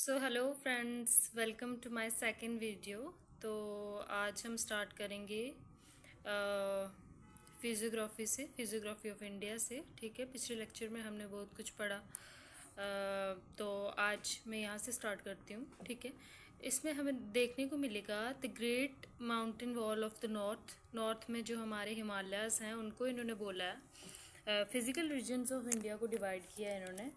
So hello friends, welcome to my second video. तो आज हम स्टार्ट करेंगे फिजियोग्राफी से, फिजियोग्राफी ऑफ इंडिया से। ठीक है, पिछले लेक्चर में हमने बहुत कुछ पढ़ा, तो आज मैं यहाँ से स्टार्ट करती हूँ। ठीक है, इसमें हमें देखने को मिलेगा the great mountain wall of the north. North में जो हमारे हिमालयाज़ हैं उनको इन्होंने बोला है। फिजिकल रीजन्स ऑफ इंडिया को डिवाइड किया है इन्होंने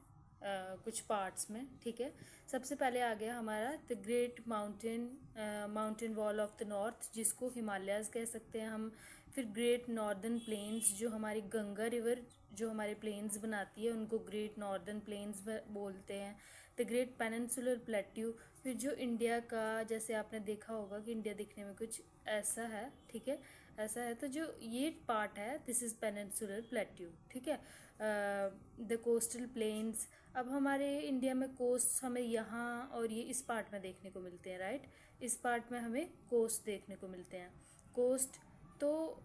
कुछ पार्ट्स में। ठीक है, सबसे पहले आ गया हमारा the great mountain wall of the north, जिसको हिमालयाज़ कह सकते हैं हम। फिर ग्रेट नॉर्दर्न प्लेन्स, जो हमारी गंगा रिवर जो हमारे प्लेन्स बनाती है उनको ग्रेट नॉर्दर्न प्लेन्स बोलते हैं। द ग्रेट पेनिनसुलर प्लेट्यू, फिर जो इंडिया का, जैसे आपने देखा होगा कि इंडिया दिखने में कुछ ऐसा है। ठीक है, ऐसा है, तो जो ये पार्ट है दिस इज़ पेनिनसुलर प्लेट्यू। ठीक है, द कोस्टल प्लेन्स। अब हमारे इंडिया में कोस्ट हमें यहाँ और ये इस पार्ट में देखने को मिलते हैं, राइट। इस पार्ट में हमें कोस्ट देखने को मिलते हैं। कोस्ट तो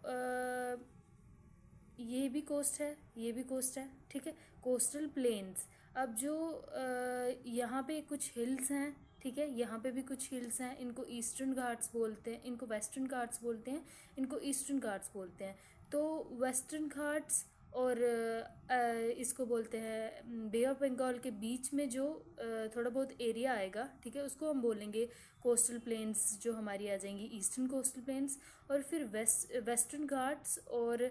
ये भी कोस्ट है, ये भी कोस्ट है। ठीक है, कोस्टल प्लेन्स। अब जो यहाँ पे कुछ हिल्स हैं, ठीक है, यहाँ पे भी कुछ हिल्स हैं, इनको ईस्टर्न घाट्स बोलते हैं, इनको वेस्टर्न घाट्स बोलते हैं, इनको ईस्टर्न घाट्स बोलते हैं। तो वेस्टर्न घाट्स और इसको बोलते हैं बे ऑफ बंगाल के बीच में जो थोड़ा बहुत एरिया आएगा, ठीक है, उसको हम बोलेंगे कोस्टल प्लेन्स, जो हमारी आ जाएंगी ईस्टर्न कोस्टल प्लेन्स। और फिर वेस्टर्न घाट्स और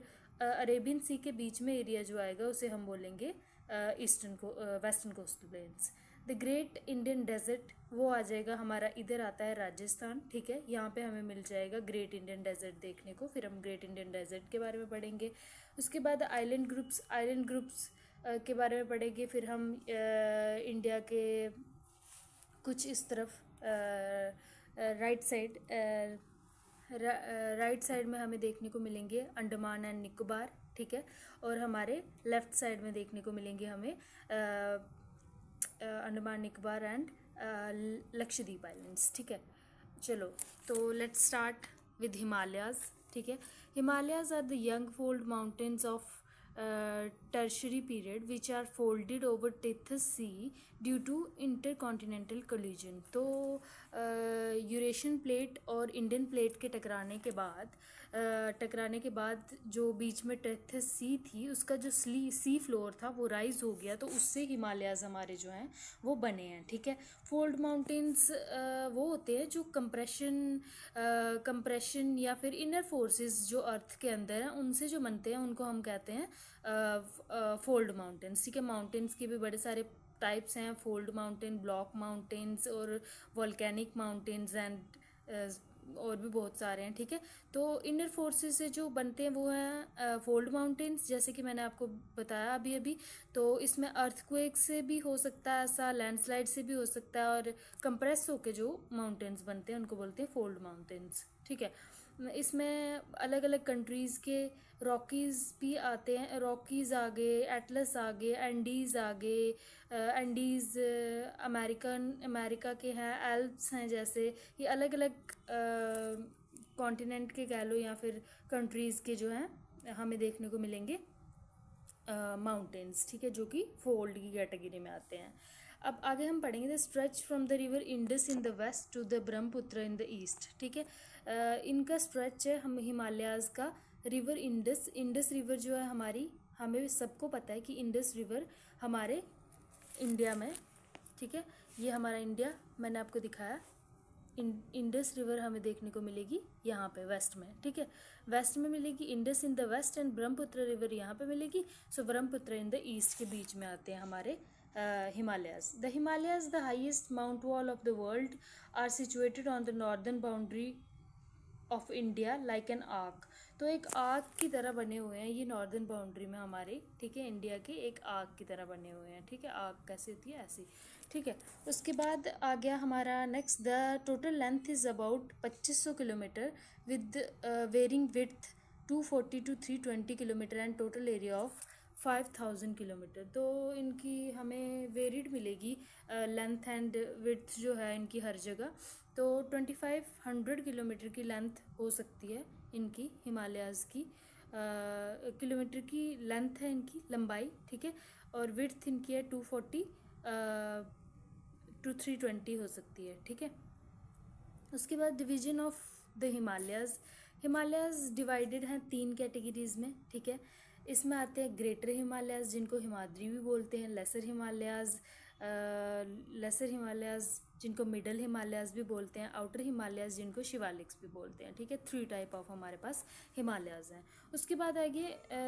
अरेबियन सी के बीच में एरिया जो आएगा उसे हम बोलेंगे western coastal plains. The great Indian desert वो आ जाएगा हमारा, इधर आता है राजस्थान। ठीक है, यहाँ पे हमें मिल जाएगा ग्रेट इंडियन डेजर्ट देखने को। फिर हम ग्रेट इंडियन डेजर्ट के बारे में पढ़ेंगे। उसके बाद आइलैंड ग्रुप्स के बारे में पढ़ेंगे। फिर हम इंडिया के कुछ इस तरफ राइट साइड में हमें देखने को मिलेंगे अंडमान एंड निकोबार। ठीक है, और हमारे लेफ्ट साइड में देखने को मिलेंगे हमें अंडमान निकोबार एंड लक्षद्वीप आइलैंड्स। ठीक है, चलो तो लेट्स स्टार्ट विद हिमालयाज। ठीक है, Himalayas are the young fold mountains of tertiary period which are folded over Tethys Sea due to intercontinental collision। तो यूरेशियन प्लेट और इंडियन प्लेट के टकराने के बाद जो बीच में टेथस सी थी, उसका जो सी फ्लोर था वो राइज हो गया, तो उससे हिमालयाज हमारे जो हैं वो बने हैं। ठीक है, फोल्ड माउंटेन्स वो होते हैं जो कंप्रेशन या फिर इनर फोर्सेस जो अर्थ के अंदर हैं उनसे जो बनते हैं, उनको हम कहते हैं फोल्ड माउंटेन्स। ठीक है, माउंटेन्स के भी बड़े सारे टाइप्स हैं, फोल्ड माउंटेन, ब्लॉक माउंटेन्स और वॉल्केनिक माउंटेन्स एंड और भी बहुत सारे हैं। ठीक है, तो इनर फोर्सेस से जो बनते हैं वो हैं फोल्ड माउंटेन्स, जैसे कि मैंने आपको बताया अभी अभी। तो इसमें अर्थक्वेक से भी हो सकता है, ऐसा लैंडस्लाइड से भी हो सकता है, और कंप्रेस होके जो माउंटेन्स बनते हैं उनको बोलते हैं फोल्ड माउंटेन्स। ठीक है, इसमें अलग अलग कंट्रीज़ के रॉकीज़ भी आते हैं। रॉकीज़ आ गए, एटलस आ गए, एंडीज़ आ गए। एंडीज़ अमेरिका के हैं, एल्प्स हैं, जैसे ये अलग अलग कॉन्टिनेंट के कह लो या फिर कंट्रीज़ के जो हैं हमें देखने को मिलेंगे माउंटेन्स। ठीक है, जो कि फोल्ड की कैटेगरी में आते हैं। अब आगे हम पढ़ेंगे the stretch from the river Indus in the west to the Brahmaputra in the east. ठीक है, इनका स्ट्रेच है हम हिमालयाज़ का रिवर इंडस रिवर जो है हमारी, हमें सबको पता है कि इंडस रिवर हमारे इंडिया में, ठीक है, ये हमारा इंडिया मैंने आपको दिखाया। इंडस रिवर हमें देखने को मिलेगी यहाँ पे वेस्ट में। ठीक है, वेस्ट में मिलेगी Indus in the west and Brahmaputra river यहाँ पे मिलेगी। So Brahmaputra in the east के बीच में आते हैं हमारे Himalayas. The Himalayas the highest mount wall of the world are situated on the northern boundary of India like an arc. तो एक आर्क की तरह बने हुए हैं ये नॉर्दर्न बाउंड्री में हमारे। ठीक है, इंडिया के एक आर्क की तरह बने हुए हैं। ठीक है, आर्क कैसे होती है, ऐसी। ठीक है, उसके बाद आ गया हमारा next, the total length is about 2500 kilometre with varying width 240 to 320 kilometre and total area of 5000 kilometre. तो इनकी हमें वेरिड मिलेगी लेंथ एंड विड्थ जो है इनकी हर जगह। तो 2500 किलोमीटर की लेंथ हो सकती है इनकी, हिमालयाज़ की किलोमीटर की लेंथ है इनकी, लंबाई। ठीक है, और विड्थ इनकी है 240 to 320 हो सकती है, ठीक है। उसके बाद division of the Himalayas. Himalayas divided हैं 3 कैटेगरीज़ में, ठीक है। इसमें आते हैं ग्रेटर हिमालयाज़ जिनको हिमाद्री भी बोलते हैं, लेसर हिमालयाज़ जिनको मिडल हिमालयाज़ भी बोलते हैं, आउटर हिमालयाज़ जिनको शिवालिक्स भी बोलते हैं, ठीक है। 3 टाइप ऑफ हमारे पास हिमालयाज़ हैं। उसके बाद आगे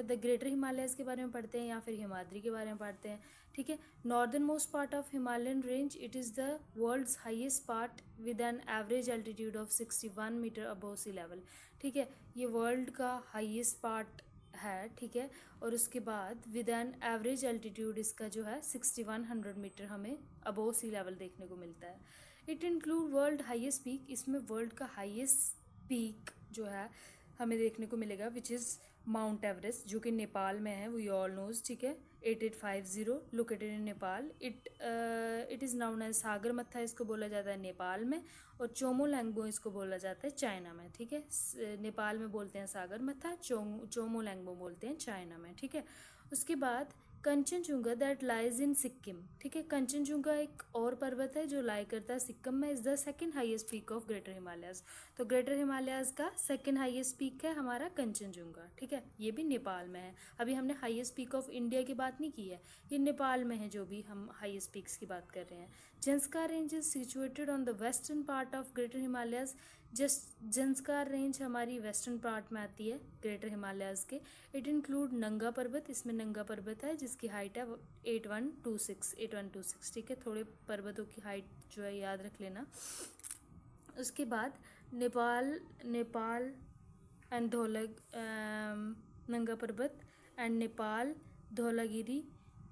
द ग्रेटर हिमालयाज़ के बारे में पढ़ते हैं या फिर हिमाद्री के बारे में पढ़ते हैं, ठीक है। Northern most part of Himalayan range, it is the world's highest part with an average altitude of 61 metre above sea level, ठीक है। ये वर्ल्ड का हाईएस्ट पार्ट है, ठीक है। और उसके बाद विद एन एवरेज एल्टीट्यूड इसका जो है 6100 मीटर हमें अबव सी लेवल देखने को मिलता है। It include world highest peak, इसमें वर्ल्ड का हाईएस्ट पीक जो है हमें देखने को मिलेगा विच इज़ माउंट एवरेस्ट, जो कि नेपाल में है, वी ऑल नोज, ठीक है। 8850 located in Nepal. It is known as Sagarmatha, इसको बोला जाता है नेपाल में, और चोमोलैंगबो इसको बोला जाता है चाइना में, ठीक है। नेपाल में बोलते हैं सागर मत्था, चोमोलैंगबो बोलते हैं चाइना में, ठीक है। उसके बाद Kanchenjunga that lies in Sikkim, ठीक है। कंचनजुंगा एक और पर्वत है जो लाई करता है सिक्किम में, is the second highest peak of greater Himalayas. तो ग्रेटर हिमालयाज़ का सेकंड हाईएस्ट पीक है हमारा कंचनजुंगा, ठीक है। ये भी नेपाल में है। अभी हमने हाईएस्ट पीक ऑफ इंडिया की बात नहीं की है, ये नेपाल में है जो भी हम हाईएस्ट पीक्स की बात कर रहे हैं। Zanskar range is situated on the western part of greater Himalayas. Zanskar range हमारी वेस्टर्न पार्ट में आती है ग्रेटर हिमालयाज़ के। इट इंक्लूड नंगा पर्वत, इसमें नंगा पर्वत है जिसकी हाइट है 8126, ठीक है। थोड़े पर्वतों की हाइट जो है याद रख लेना। उसके बाद नेपाल एंड नंगा पर्वत एंड नेपाल धौलागिरी,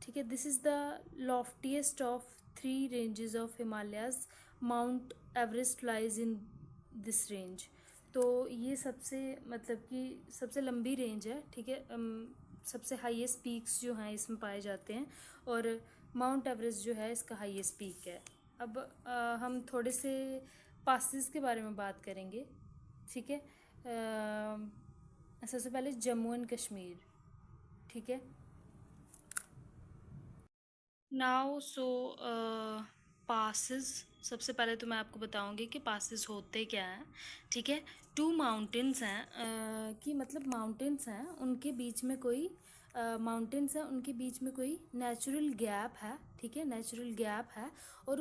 ठीक है। This is the loftiest of 3 ranges of Himalayas. Mount Everest lies in this range. तो ये सबसे मतलब कि सबसे लंबी रेंज है, ठीक है। सबसे हाईएस्ट पीक्स जो हैं इसमें पाए जाते हैं, और माउंट एवरेस्ट जो है इसका हाईएस्ट पीक है। अब हम थोड़े से पासिस के बारे में बात करेंगे, ठीक है। सबसे पहले जम्मू एंड कश्मीर, ठीक है। नाउ पासिस, सबसे पहले तो मैं आपको बताऊंगी कि पासिस होते क्या हैं, ठीक है। 2 माउंटेन्स हैं कि मतलब माउंटेन्स हैं उनके बीच में कोई माउंटेन्स हैं उनके बीच में कोई नेचुरल गैप है, ठीक है। नेचुरल गैप है, और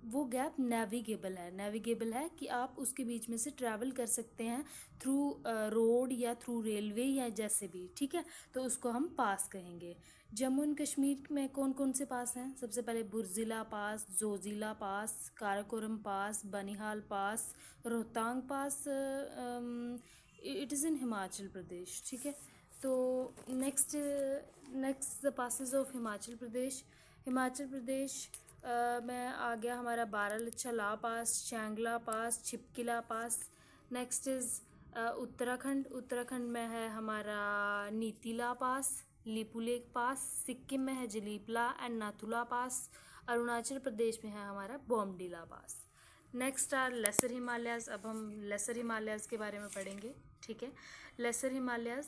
वो गैप नेविगेबल है कि आप उसके बीच में से ट्रैवल कर सकते हैं थ्रू रोड या थ्रू रेलवे या जैसे भी, ठीक है। तो उसको हम पास कहेंगे। जम्मू एंड कश्मीर में कौन कौन से पास हैं? सबसे पहले Burzila pass, Zojila pass, Karakoram pass, Banihal pass, Rohtang pass, it is in Himachal Pradesh, ठीक है। तो next the passes of Himachal Pradesh में आ गया हमारा Baralacha pass, Changla pass, Shipkila pass. Next is Uttarakhand में है हमारा नीतीला पास, लिपुलेख पास। सिक्किम में है जलीपला एंड नाथुला पास। अरुणाचल प्रदेश में है हमारा Bomdila pass. Next are lesser Himalayas. अब हम लेसर हिमालयाज़ के बारे में पढ़ेंगे, ठीक है। Lesser Himalayas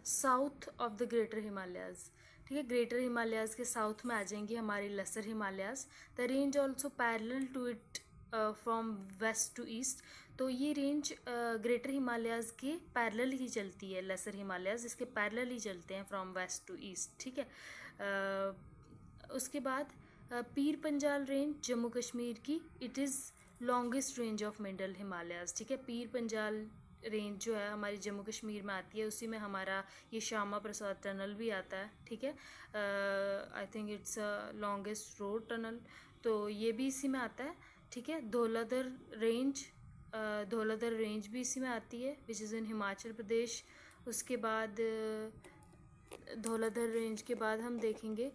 south of the greater Himalayas, ठीक है। ग्रेटर हिमालयाज़ के साउथ में आ जाएंगी हमारी lesser Himalayas. The range also parallel to it from west to east. तो ये रेंज ग्रेटर हिमालयाज़ के पैरेलल ही चलती है, लेसर हिमालयाज़ इसके पैरेलल ही चलते हैं फ्रॉम वेस्ट टू ईस्ट, ठीक है। उसके बाद पीर पंजाल रेंज जम्मू कश्मीर की, it is longest range of middle Himalayas, ठीक है। पीर पंजाल रेंज जो है हमारी जम्मू कश्मीर में आती है, उसी में हमारा ये श्यामा प्रसाद टनल भी आता है, ठीक है। I think it's a longest road tunnel, तो ये भी इसी में आता है, ठीक है। धौलाधर रेंज भी इसी में आती है विच इज़ इन हिमाचल प्रदेश। उसके बाद धौलाधर रेंज के बाद हम देखेंगे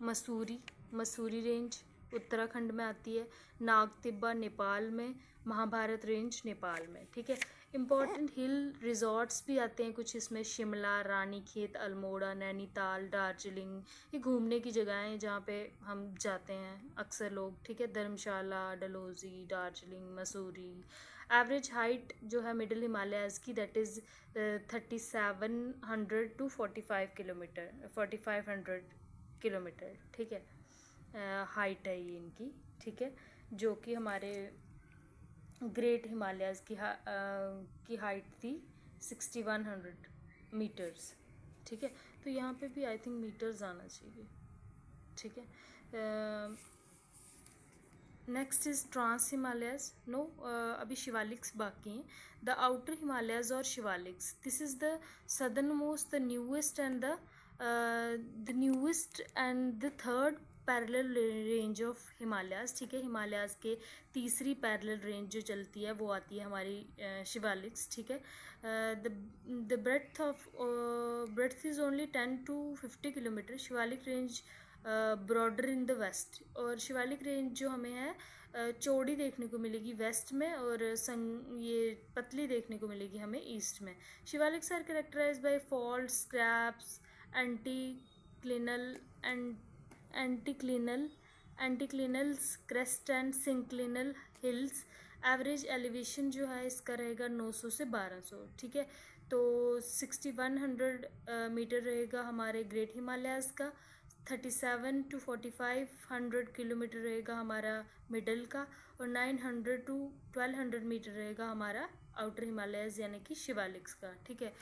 मसूरी रेंज उत्तराखंड में आती है, नागतिब्बा नेपाल में, महाभारत रेंज नेपाल में, ठीक है। इम्पॉर्टेंट हिल रिजॉर्ट्स भी आते हैं कुछ इसमें, शिमला, रानीखेत, अल्मोड़ा, नैनीताल, दार्जिलिंग, ये घूमने की जगह हैं जहाँ पे हम जाते हैं अक्सर लोग, ठीक है। धर्मशाला, डलहौजी, दार्जिलिंग, मसूरी। एवरेज हाइट जो है मिडिल हिमालयाज़ की दैट इज़ 3700 to 4500 किलोमीटर, ठीक है। हाइट है ये इनकी, ठीक है, जो कि हमारे ग्रेट हिमालयाज़ की हाइट थी 6100 मीटर्स, ठीक है। तो यहाँ पे भी आई थिंक मीटर्स आना चाहिए, ठीक है। Next is trans Himalayas, no, अभी शिवालिक्स बाकी हैं। द आउटर हिमालयाज और Shivaliks, this is the southern most, the newest and the third parallel range of Himalayas, ठीक है। हिमालयाज के तीसरी पैरेलल रेंज जो चलती है वो आती है हमारी शिवालिक्स, ठीक है। The breath is only 10 to 50 kilometre. Shivalik range broader in the west, और शिवालिक रेंज जो हमें है चौड़ी देखने को मिलेगी वेस्ट में, और ये पतली देखने को मिलेगी हमें ईस्ट में। Shivaliks are characterized by fault, scraps, anticlinal and anticlinals, crest and synclinal hills. Average elevation जो है इसका रहेगा 900 से 1200, ठीक है। तो 6100 मीटर रहेगा हमारे ग्रेट हिमालयाज़ का, 37 to 4500 किलोमीटर रहेगा हमारा मिडल का, और 900 to 1200 मीटर रहेगा हमारा आउटर हिमालयाज़ यानी कि शिवालिक्स का, ठीक है।